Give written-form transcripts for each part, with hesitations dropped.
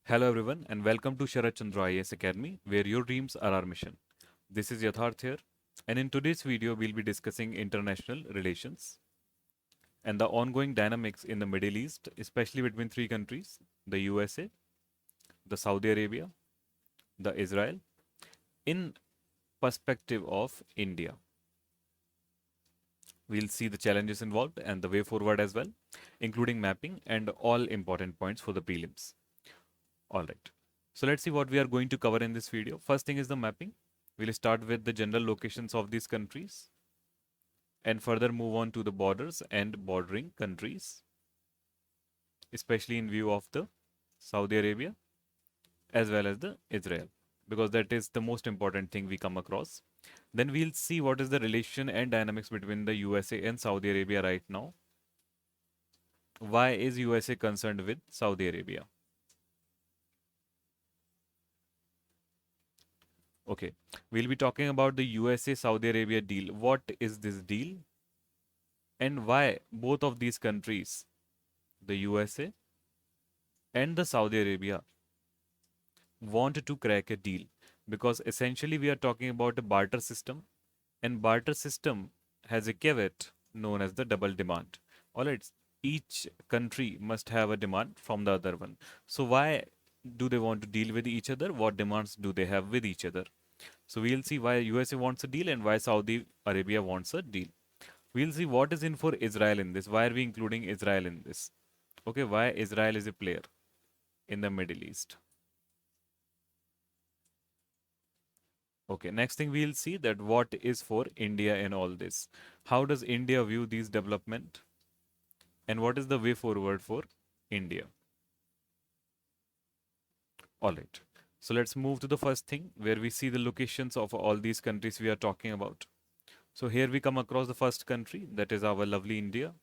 Hello everyone and welcome to Sharat Chandra IAS Academy where your dreams are our mission. This is Yatharth here and in today's video we'll be discussing international relations and the ongoing dynamics in the Middle East, especially between three countries, the USA, the Saudi Arabia, the Israel, in perspective of India. We'll see the challenges involved and the way forward as well, including mapping and all important points for the prelims. Alright, so let's see what we are going to cover in this video. First thing is the mapping. We'll start with the general locations of these countries and further move on to the borders and bordering countries, especially in view of the Saudi Arabia as well as the Israel, because that is the most important thing we come across. Then we'll see what is the relation and dynamics between the USA and Saudi Arabia right now. Why is USA concerned with Saudi Arabia? Okay, we'll be talking about the USA Saudi Arabia deal. What is this deal? And why both of these countries, the USA and the Saudi Arabia, want to crack a deal? Because essentially we are talking about a barter system, and barter system has a caveat known as the double demand. All right, each country must have a demand from the other one. So why do they want to deal with each other? What demands do they have with each other? So we'll see why USA wants a deal and why Saudi Arabia wants a deal. We'll see what is in for Israel in this. Why are we including Israel in this? Okay, why Israel is a player in the Middle East. Okay, next thing we'll see that what is for India in all this. How does India view these development and what is the way forward for India? All right. So let's move to the first thing where we see the locations of all these countries we are talking about. So here we come across the first country, that is our lovely India.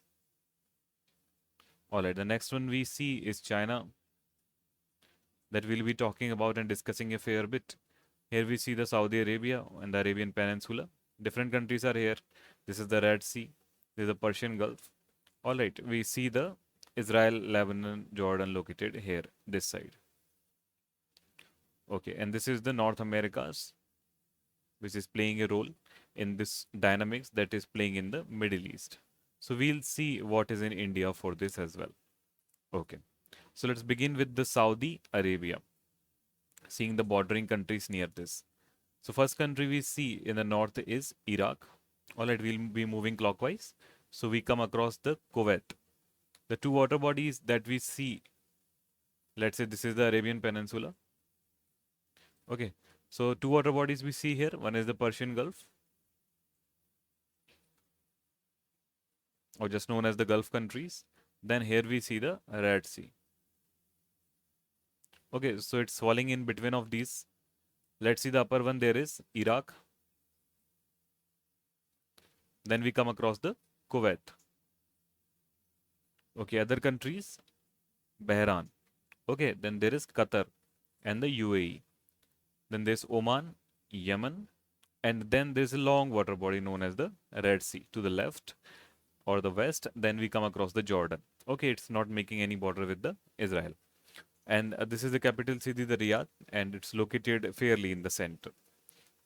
All right, the next one we see is China, that we'll be talking about and discussing a fair bit. Here we see the Saudi Arabia and the Arabian Peninsula. Different countries are here. This is the Red Sea. This is the Persian Gulf. All right, we see the Israel, Lebanon, Jordan located here, this side. Okay, and this is the North Americas, which is playing a role in this dynamics that is playing in the Middle East. So we'll see what is in India for this as well. Okay, so let's begin with the Saudi Arabia, seeing the bordering countries near this. So first country we see in the north is Iraq. All right, we'll be moving clockwise. So we come across the Kuwait. The two water bodies that we see, let's say this is the Arabian Peninsula. Okay, so two water bodies we see here. One is the Persian Gulf, or just known as the Gulf countries. Then here we see the Red Sea. Okay, so it's falling in between of these. Let's see the upper one. There is Iraq. Then we come across the Kuwait. Okay, other countries, Bahrain. Okay, then there is Qatar and the UAE. Then there's Oman, Yemen, and then there's a long water body known as the Red Sea to the left or the west. Then we come across the Jordan. Okay, it's not making any border with the Israel. And this is the capital city, the Riyadh, and it's located fairly in the center.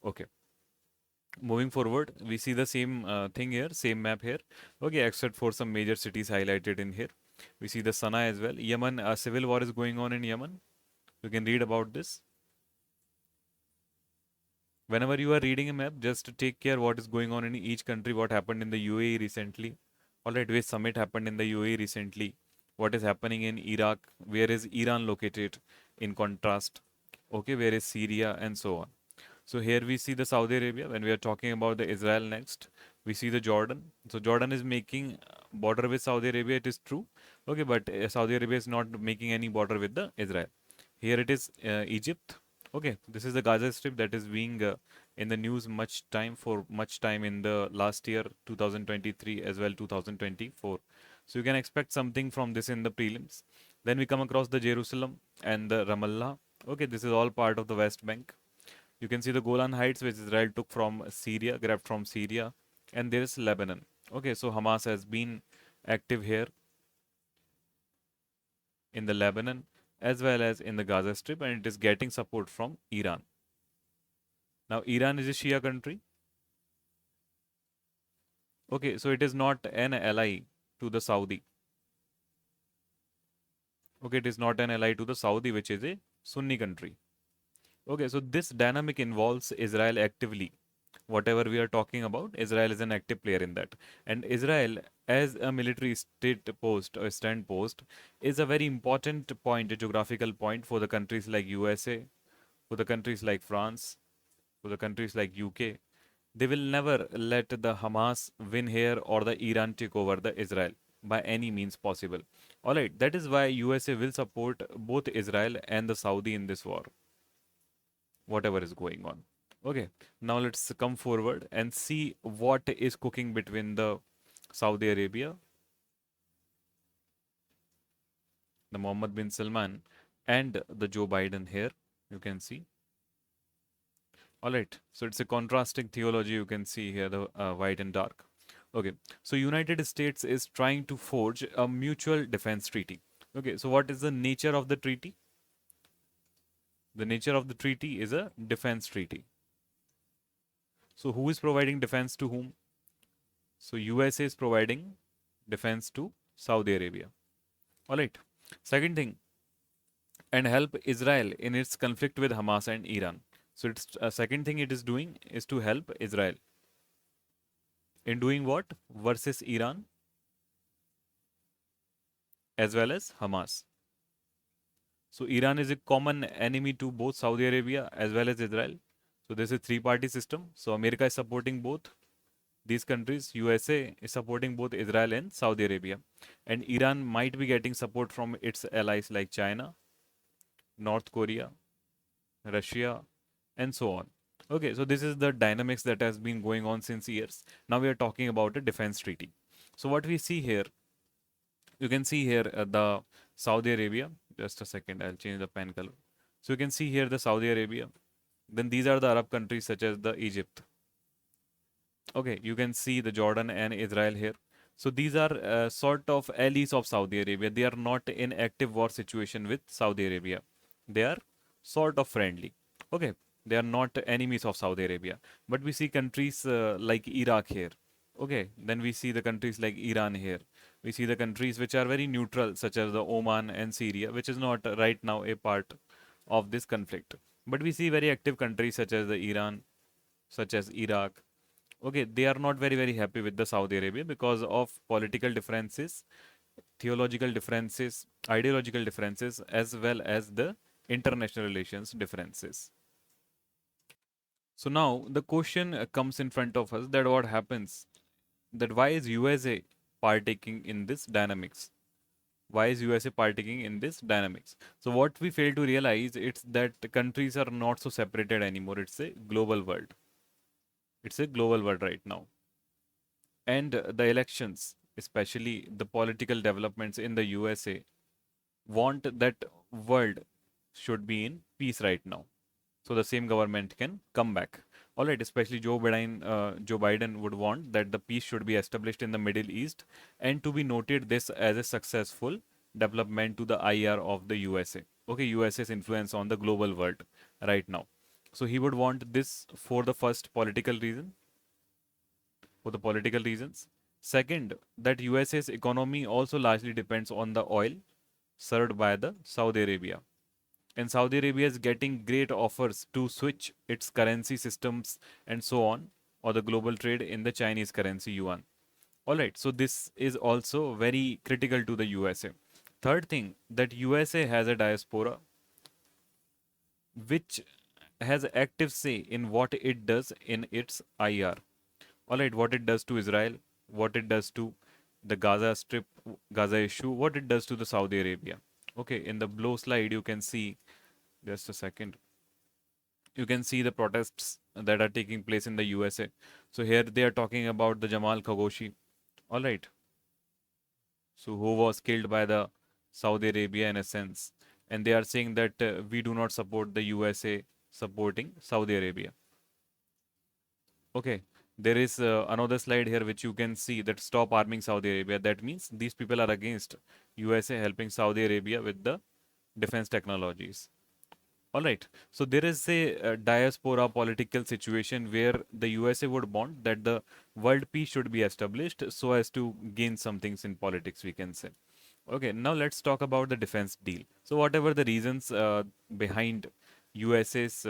Okay. Moving forward, we see the same thing here, same map here. Okay, except for some major cities highlighted in here. We see the Sana'a as well. Yemen, a civil war is going on in Yemen. You can read about this. Whenever you are reading a map, just take care what is going on in each country, what happened in the UAE recently. Alright, which summit happened in the UAE recently? What is happening in Iraq? Where is Iran located in contrast? Okay, where is Syria and so on. So here we see the Saudi Arabia. When we are talking about the Israel next, we see the Jordan. So Jordan is making border with Saudi Arabia. It is true. Okay, but Saudi Arabia is not making any border with the Israel. Here it is Egypt. Okay, this is the Gaza Strip that is being in the news much time in the last year 2023 as well 2024. So you can expect something from this in the prelims. Then we come across the Jerusalem and the Ramallah. Okay, this is all part of the West Bank. You can see the Golan Heights, which Israel took from Syria, grabbed from Syria, and there is Lebanon. Okay, so Hamas has been active here in the Lebanon. as well as in the Gaza Strip, and it is getting support from Iran. Now, Iran is a Shia country. Okay, so it is not an ally to the Saudi. Okay, it is not an ally to the Saudi, which is a Sunni country. Okay, so this dynamic involves Israel actively. Whatever we are talking about, Israel is an active player in that. And Israel, as a military state post or stand post, is a very important point, a geographical point for the countries like USA, for the countries like France, for the countries like UK. They will never let the Hamas win here or the Iran take over the Israel by any means possible. All right, that is why USA will support both Israel and the Saudi in this war, whatever is going on. Okay, now let's come forward and see what is cooking between the Saudi Arabia, the Mohammed bin Salman, and the Joe Biden here. You can see. All right, so it's a contrasting theology. You can see here the white and dark. Okay, so United States is trying to forge a mutual defense treaty. Okay, so what is the nature of the treaty? The nature of the treaty is a defense treaty. So who is providing defense to whom? So USA is providing defense to Saudi Arabia. All right. Second thing, and help Israel in its conflict with Hamas and Iran. So it's second thing it is doing is to help Israel in doing what versus Iran as well as Hamas. So Iran is a common enemy to both Saudi Arabia as well as Israel. So this is three-party system. So America is supporting both these countries. USA is supporting both Israel and Saudi Arabia. And Iran might be getting support from its allies like China, North Korea, Russia, and so on. Okay, so this is the dynamics that has been going on since years. Now we are talking about a defense treaty. So what we see here, you can see here the Saudi Arabia. Just a second, I'll change the pen color. So you can see here the Saudi Arabia. Then these are the Arab countries such as the Egypt. Okay, you can see the Jordan and Israel here. So these are sort of allies of Saudi Arabia. They are not in active war situation with Saudi Arabia. They are sort of friendly. Okay, they are not enemies of Saudi Arabia. But we see countries like Iraq here. Okay, then we see the countries like Iran here. We see the countries which are very neutral, such as the Oman and Syria, which is not right now a part of this conflict. But we see very active countries such as the Iran, such as Iraq. Okay, they are not very happy with the Saudi Arabia because of political differences, theological differences, ideological differences, as well as the international relations differences. So now the question comes in front of us that what happens, that why is USA partaking in this dynamics? Why is USA partaking in this dynamics? So what we fail to realize it's that the countries are not so separated anymore. It's a global world. It's a global world right now. And the elections, especially the political developments in the USA, want that world should be in peace right now. So the same government can come back. All right, especially Joe Biden would want that the peace should be established in the Middle East and to be noted this as a successful development to the IR of the USA. Okay, USA's influence on the global world right now. So he would want this for the first political reason, for the political reasons. Second, that USA's economy also largely depends on the oil served by the Saudi Arabia. And Saudi Arabia is getting great offers to switch its currency systems and so on, or the global trade in the Chinese currency yuan. All right, so this is also very critical to the USA. Third thing, that USA has a diaspora which has active say in what it does in its IR. All right, what it does to Israel, what it does to the Gaza Strip, Gaza issue, what it does to the Saudi Arabia. Okay, in the below slide, you can see, just a second, you can see the protests that are taking place in the USA. So here they are talking about the Jamal Khashoggi. All right. So who was killed by the Saudi Arabia in a sense. And they are saying that we do not support the USA supporting Saudi Arabia. Okay, there is another slide here which you can see that stop arming Saudi Arabia. That means these people are against USA helping Saudi Arabia with the defense technologies. All right. So there is a diaspora political situation where the USA would want that the world peace should be established so as to gain some things in politics, we can say. Okay, now let's talk about the defense deal. So whatever the reasons behind USA's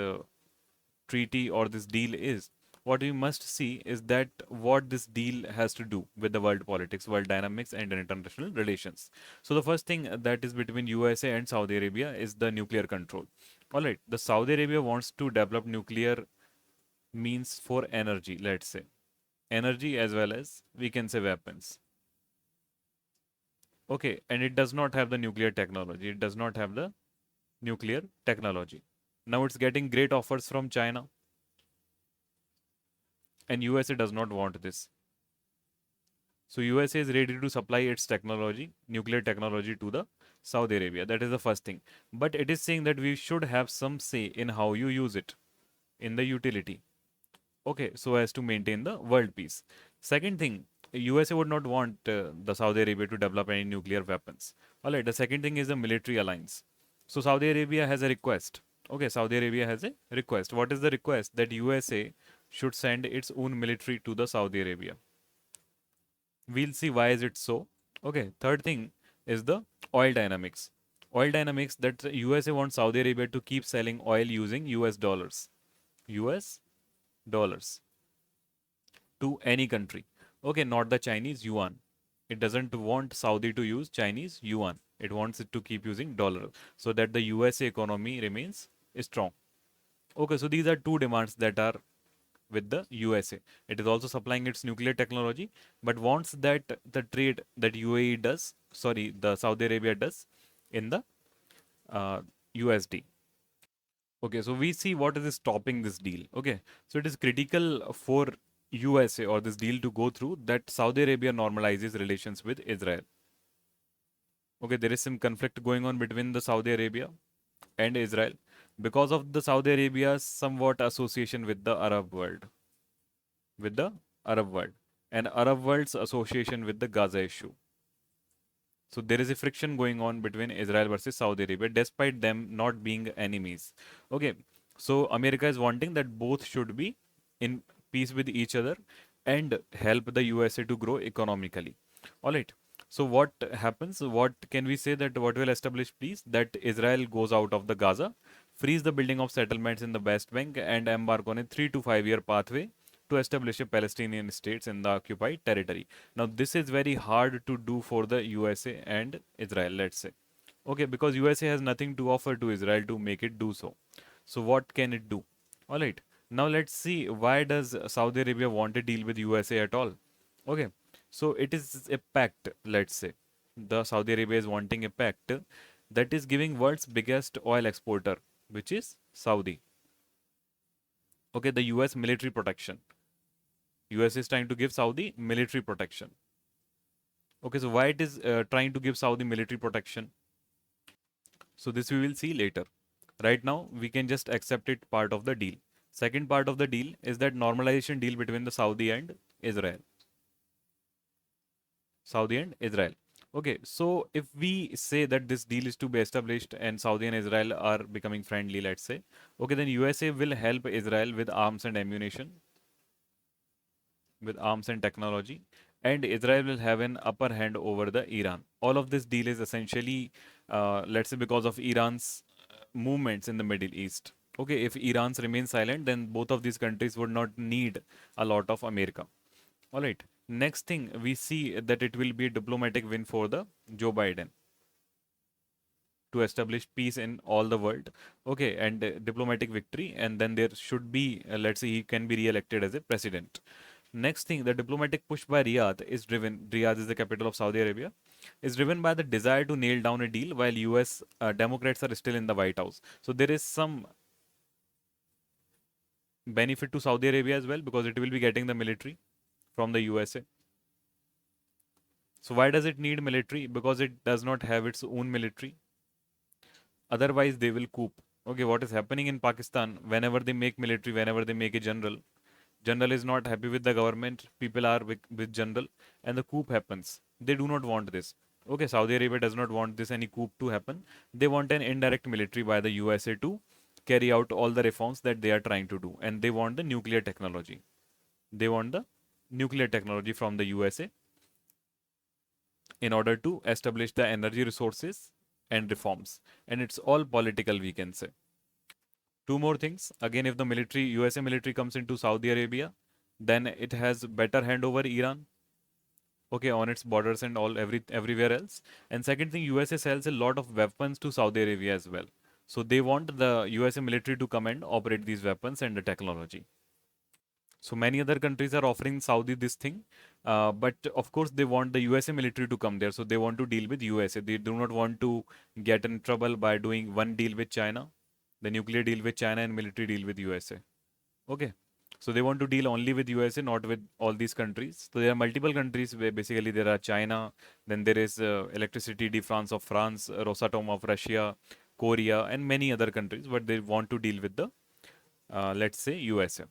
treaty or this deal is, what we must see is that what this deal has to do with the world politics, world dynamics, and international relations. So the first thing that is between USA and Saudi Arabia is the nuclear control. All right, the Saudi Arabia wants to develop nuclear means for energy, let's say energy as well as we can say weapons. Okay, and it does not have the nuclear technology. It does not have the nuclear technology. Now it's getting great offers from China, and USA does not want this. So USA is ready to supply its technology, nuclear technology to the Saudi Arabia. That is the first thing. But it is saying that we should have some say in how you use it in the utility. Okay, so as to maintain the world peace. Second thing, USA would not want the Saudi Arabia to develop any nuclear weapons. All right, the second thing is the military alliance. So Saudi Arabia has a request. Okay, Saudi Arabia has a request. What is the request? That USA should send its own military to the Saudi Arabia. We'll see why is it so. Okay, third thing is the oil dynamics. Oil dynamics that USA wants Saudi Arabia to keep selling oil using US dollars. US dollars to any country. Okay, not the Chinese yuan. It doesn't want Saudi to use Chinese yuan. It wants it to keep using dollar so that the USA economy remains strong. Okay, so these are two demands that are with the USA. It is also supplying its nuclear technology, but wants that the trade that UAE does, sorry, the Saudi Arabia does in the USD. Okay, so we see what is stopping this deal. Okay, so it is critical for USA or this deal to go through that Saudi Arabia normalizes relations with Israel. Okay, there is some conflict going on between the Saudi Arabia and Israel because of the Saudi Arabia's somewhat association with the Arab world, with the Arab world, and Arab world's association with the Gaza issue. So there is a friction going on between Israel versus Saudi Arabia, despite them not being enemies. Okay, so America is wanting that both should be in peace with each other and help the USA to grow economically. All right. So what happens? What can we say that what will establish peace? That Israel goes out of the Gaza, frees the building of settlements in the West Bank, and embark on a 3 to 5 year pathway to establish a Palestinian states in the occupied territory. Now, this is very hard to do for the USA and Israel, let's say. Okay, because USA has nothing to offer to Israel to make it do so. So, what can it do? All right. Now, let's see why does Saudi Arabia want to deal with USA at all? Okay. So, it is a pact, let's say. The Saudi Arabia is wanting a pact that is giving world's biggest oil exporter, which is Saudi. Okay, the US military protection. US is trying to give Saudi military protection. Okay, so why it is trying to give Saudi military protection? So this we will see later. Right now, we can just accept it part of the deal. Second part of the deal is that normalization deal between the Saudi and Israel. Saudi and Israel. Okay, so if we say that this deal is to be established and Saudi and Israel are becoming friendly, let's say, okay, then USA will help Israel with arms and ammunition, with arms and technology, and Israel will have an upper hand over the Iran. All of this deal is essentially, let's say, because of Iran's movements in the Middle East. Okay, if Iran's remain silent, then both of these countries would not need a lot of America. All right. Next thing we see that it will be a diplomatic win for the Joe Biden to establish peace in all the world. Okay, and diplomatic victory, and then there should be, let's say, he can be re-elected as a president. Next thing, the diplomatic push by Riyadh is driven. Riyadh is the capital of Saudi Arabia. Is driven by the desire to nail down a deal while U.S. Democrats are still in the White House. So there is some benefit to Saudi Arabia as well because it will be getting the military from the USA. So why does it need military? Because it does not have its own military. Otherwise, they will coup. Okay, what is happening in Pakistan? Whenever they make military, whenever they make a general, general is not happy with the government. People are with general, and the coup happens. They do not want this. Okay, Saudi Arabia does not want this any coup to happen. They want an indirect military by the USA to carry out all the reforms that they are trying to do, and they want the nuclear technology. They want the nuclear technology from the USA in order to establish the energy resources and reforms. And it's all political, we can say. Two more things. Again, if the military, USA military comes into Saudi Arabia, then it has better hand over Iran, okay, on its borders and all everywhere else. And second thing, USA sells a lot of weapons to Saudi Arabia as well. So they want the USA military to come and operate these weapons and the technology. So many other countries are offering Saudi this thing, but of course they want the USA military to come there. So they want to deal with USA. They do not want to get in trouble by doing one deal with China, the nuclear deal with China and military deal with USA. Okay. So they want to deal only with USA, not with all these countries. So there are multiple countries where basically there are China, then there is Electricité de France of France, Rosatom of Russia, Korea, and many other countries. But they want to deal with the, let's say, USA.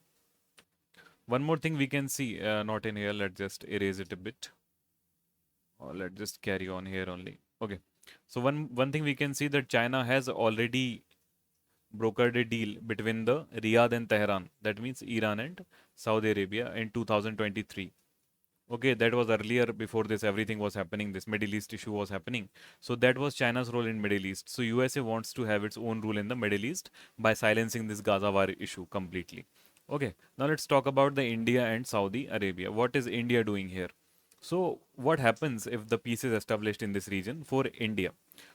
One more thing we can see, not in here. Let's just erase it a bit. Or let's just carry on here only. Okay. So one thing we can see that China has already brokered a deal between the Riyadh and Tehran. That means Iran and Saudi Arabia in 2023. Okay, that was earlier before this everything was happening. This Middle East issue was happening. So that was China's role in Middle East. So USA wants to have its own rule in the Middle East by silencing this Gaza war issue completely. Okay, now let's talk about the India and Saudi Arabia. What is India doing here? So what happens if the peace is established in this region for India?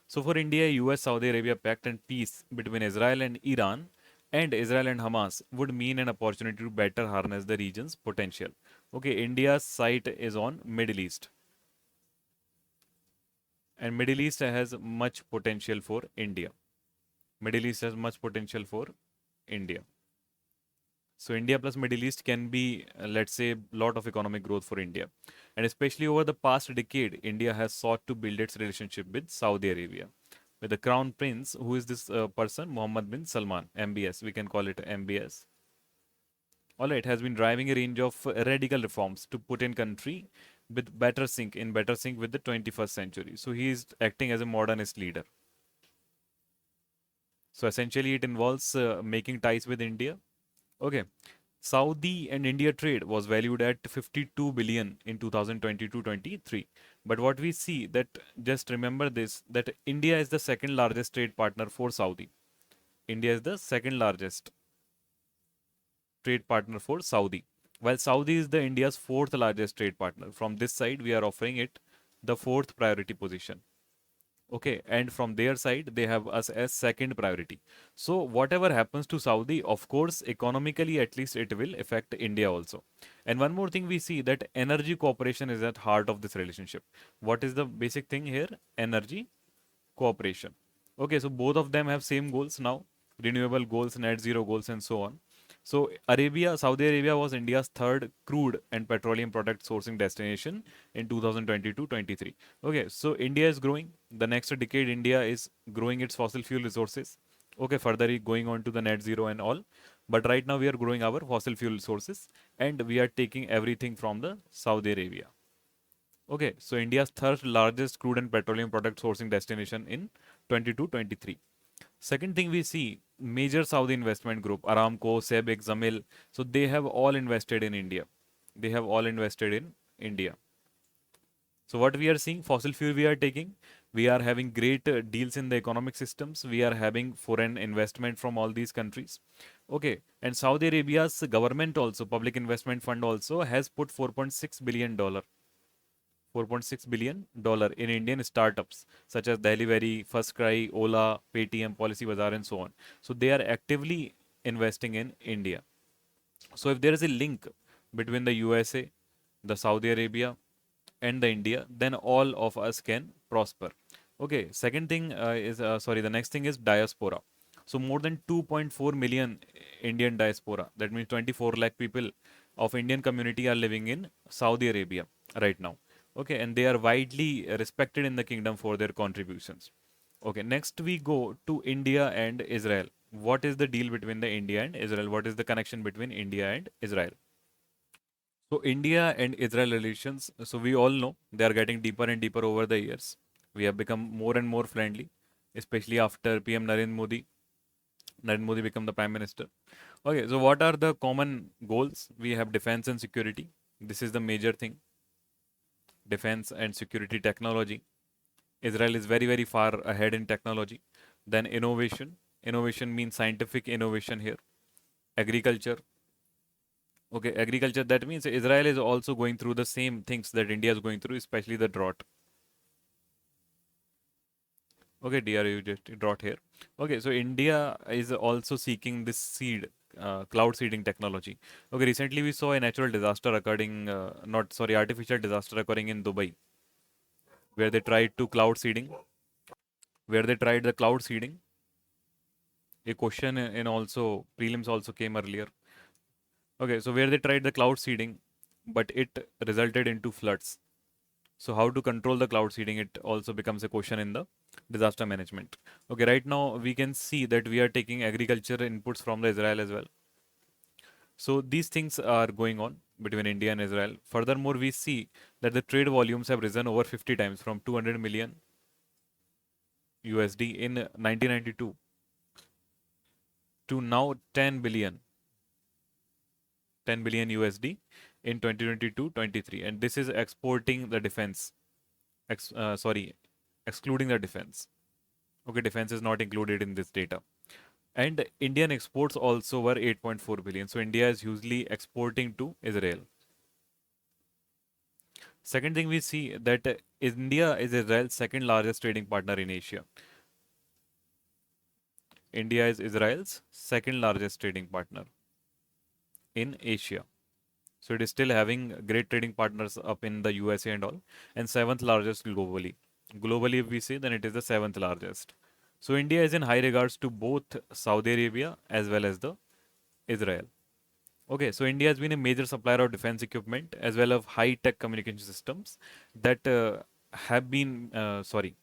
So for India, US Saudi Arabia pact and peace between Israel and Iran and Israel and Hamas would mean an opportunity to better harness the region's potential. Okay, India's sight is on Middle East, and Middle East has much potential for India. Middle East has much potential for India. So India plus Middle East can be, let's say, a lot of economic growth for India. And especially over the past decade, India has sought to build its relationship with Saudi Arabia. With the crown prince, who is this person? Mohammed bin Salman, MBS. We can call it MBS. All right, has been driving a range of radical reforms to put in country with better sync with the 21st century. So he is acting as a modernist leader. So essentially, it involves making ties with India. Okay, Saudi and India trade was valued at 52 billion in 2022-23. But what we see that, just remember this, that India is the second largest trade partner for Saudi. India is the second largest trade partner for Saudi, while Saudi is the India's fourth largest trade partner. From this side, we are offering it the fourth priority position. Okay, and from their side, they have us as second priority. So whatever happens to Saudi, of course, economically at least it will affect India also. And one more thing we see that energy cooperation is at heart of this relationship. What is the basic thing here? Energy cooperation. Okay, so both of them have same goals now, renewable goals, net zero goals, and so on. So Saudi Arabia was India's third crude and petroleum product sourcing destination in 2022-23. Okay, so India is growing. The next decade, India is growing its fossil fuel resources. Okay, further going on to the net zero and all. But right now we are growing our fossil fuel resources and we are taking everything from the Saudi Arabia. Okay, so India's third largest crude and petroleum product sourcing destination in 22-23. Second thing we see, major Saudi investment group, Aramco, SEBIC, Zamil, so they have all invested in India. They have all invested in India. So what we are seeing, fossil fuel we are taking, we are having great deals in the economic systems. We are having foreign investment from all these countries. Okay, and Saudi Arabia's government also, public investment fund also has put $4.6 billion in Indian startups such as Delivery, FirstCry, Ola, Paytm, Policy Bazaar, and so on. So they are actively investing in India. So if there is a link between the USA, the Saudi Arabia, and the India, then all of us can prosper. Okay, second thing the next thing is diaspora. So more than 2.4 million Indian diaspora, that means 24 lakh people of Indian community are living in Saudi Arabia right now. Okay, and they are widely respected in the kingdom for their contributions. Okay, next we go to India and Israel. What is the deal between the India and Israel? What is the connection between India and Israel? So India and Israel relations, so we all know they are getting deeper and deeper over the years. We have become more and more friendly, especially after PM Narendra Modi. Narendra Modi become the Prime Minister. Okay, so what are the common goals? We have defense and security. This is the major thing. Defense and security technology. Israel is very, very far ahead in technology. Then innovation. Innovation means scientific innovation here. Agriculture. Okay, agriculture. That means Israel is also going through the same things that India is going through, especially the drought. Okay, dear, you just drought here. Okay, so India is also seeking this cloud seeding technology. Okay, recently we saw a natural disaster occurring, not sorry, artificial disaster occurring in Dubai, where they tried to cloud seeding, where they tried the cloud seeding. A question in also prelims also came earlier. Okay, so where they tried the cloud seeding, but it resulted into floods. So how to control the cloud seeding? It also becomes a question in the disaster management. Okay, right now we can see that we are taking agriculture inputs from the Israel as well. So these things are going on between India and Israel. Furthermore, we see that the trade volumes have risen over 50 times from 200 million USD in 1992 to now 10 billion USD in 2022-23, and this is exporting the defense. Sorry, excluding the defense. Okay, defense is not included in this data. And Indian exports also were 8.4 billion. So India is hugely exporting to Israel. Second thing we see that India is Israel's second largest trading partner in Asia. India is Israel's second largest trading partner in Asia. So it is still having great trading partners up in the USA and all, and seventh largest globally. Globally, if we say, then it is the seventh largest. So India is in high regards to both Saudi Arabia as well as the Israel. Okay, so India has been a major supplier of defense equipment as well as high-tech communication systems that have been, sorry,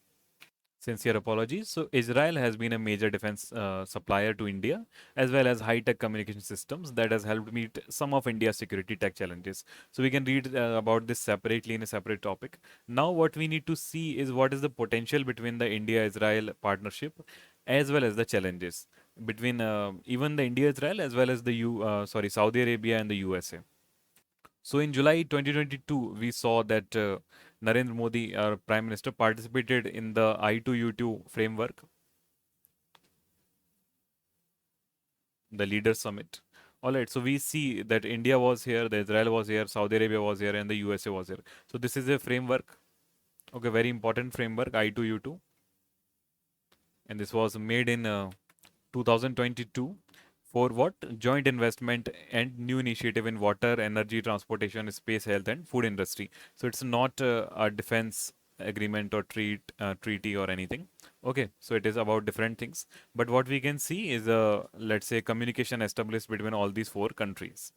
sincere apologies. So Israel has been a major defense supplier to India as well as high-tech communication systems that has helped meet some of India's security tech challenges. So we can read about this separately in a separate topic. Now what we need to see is what is the potential between the India-Israel partnership as well as the challenges between even the India-Israel as well as the Saudi Arabia and the USA. So in July 2022, we saw that Narendra Modi, our Prime Minister, participated in the I2U2 framework, the Leaders Summit. All right, so we see that India was here, the Israel was here, Saudi Arabia was here, and the USA was here. So this is a framework, okay, very important framework, I2U2, and this was made in 2022 for what? Joint investment and new initiative in water, energy, transportation, space, health, and food industry. So it's not a defense agreement or treaty or anything. Okay, so it is about different things. But what we can see is let's say communication established between all these four countries.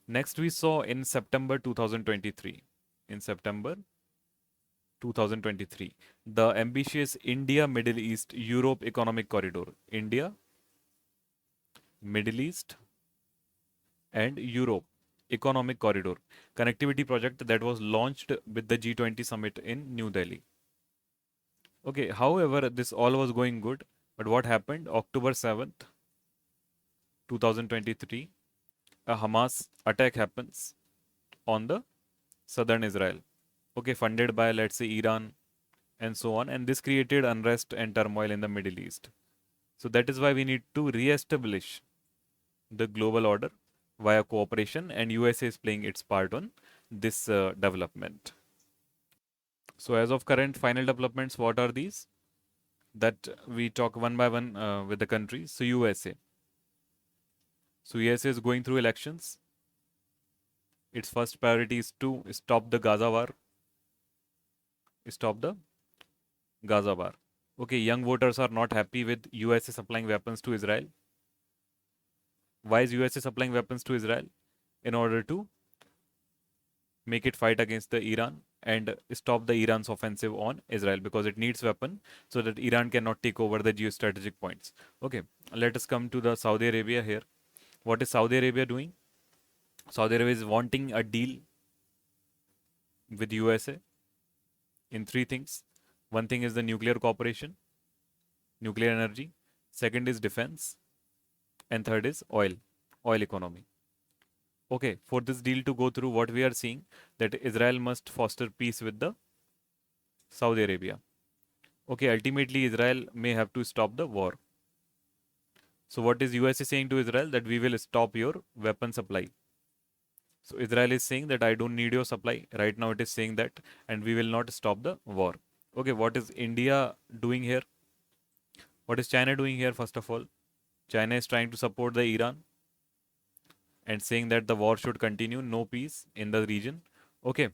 Next, we saw in September 2023. In September 2023, the ambitious India Middle East Europe Economic Corridor. India, Middle East, and Europe Economic Corridor connectivity project that was launched with the G20 summit in New Delhi. Okay, however, this all was going good, but what happened? October 7th, 2023, a Hamas attack happens on the southern Israel. Okay, funded by, let's say, Iran and so on, and this created unrest and turmoil in the Middle East. So that is why we need to re-establish the global order via cooperation, and USA is playing its part on this development. So as of current final developments, what are these? That we talk one by one with the countries. So USA. So USA is going through elections. Its first priority is to stop the Gaza war. Stop the Gaza war. Okay, young voters are not happy with USA supplying weapons to Israel. Why is USA supplying weapons to Israel? In order to make it fight against the Iran and stop the Iran's offensive on Israel because it needs weapon so that Iran cannot take over the geostrategic points. Okay, let us come to the Saudi Arabia here. What is Saudi Arabia doing? Saudi Arabia is wanting a deal with USA in three things. One thing is the nuclear cooperation, nuclear energy. Second is defense, and third is oil economy. Okay, for this deal to go through, what we are seeing that Israel must foster peace with the Saudi Arabia. Okay, ultimately Israel may have to stop the war. So what is USA saying to Israel? That we will stop your weapon supply. So Israel is saying that I don't need your supply. Right now it is saying that, and we will not stop the war. Okay, what is India doing here? What is China doing here? First of all, China is trying to support the Iran and saying that the war should continue, no peace in the region. Okay,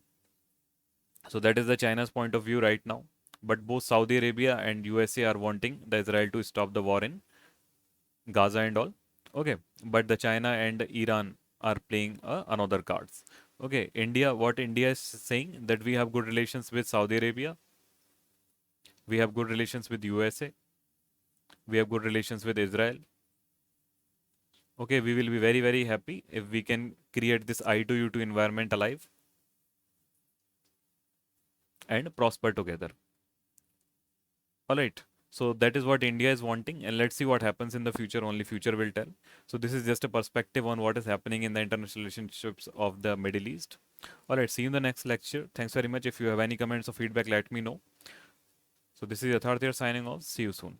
so that is the China's point of view right now. But both Saudi Arabia and USA are wanting the Israel to stop the war in Gaza and all. Okay, but the China and Iran are playing another cards. Okay, India, what India is saying that we have good relations with Saudi Arabia, we have good relations with USA, we have good relations with Israel. Okay, we will be very happy if we can create this I2U2 environment alive and prosper together. All right. So that is what India is wanting, and let's see what happens in the future. Only future will tell. So this is just a perspective on what is happening in the international relationships of the Middle East. All right. See you in the next lecture. Thanks very much. If you have any comments or feedback, let me know. So this is Yatharth here signing off. See you soon.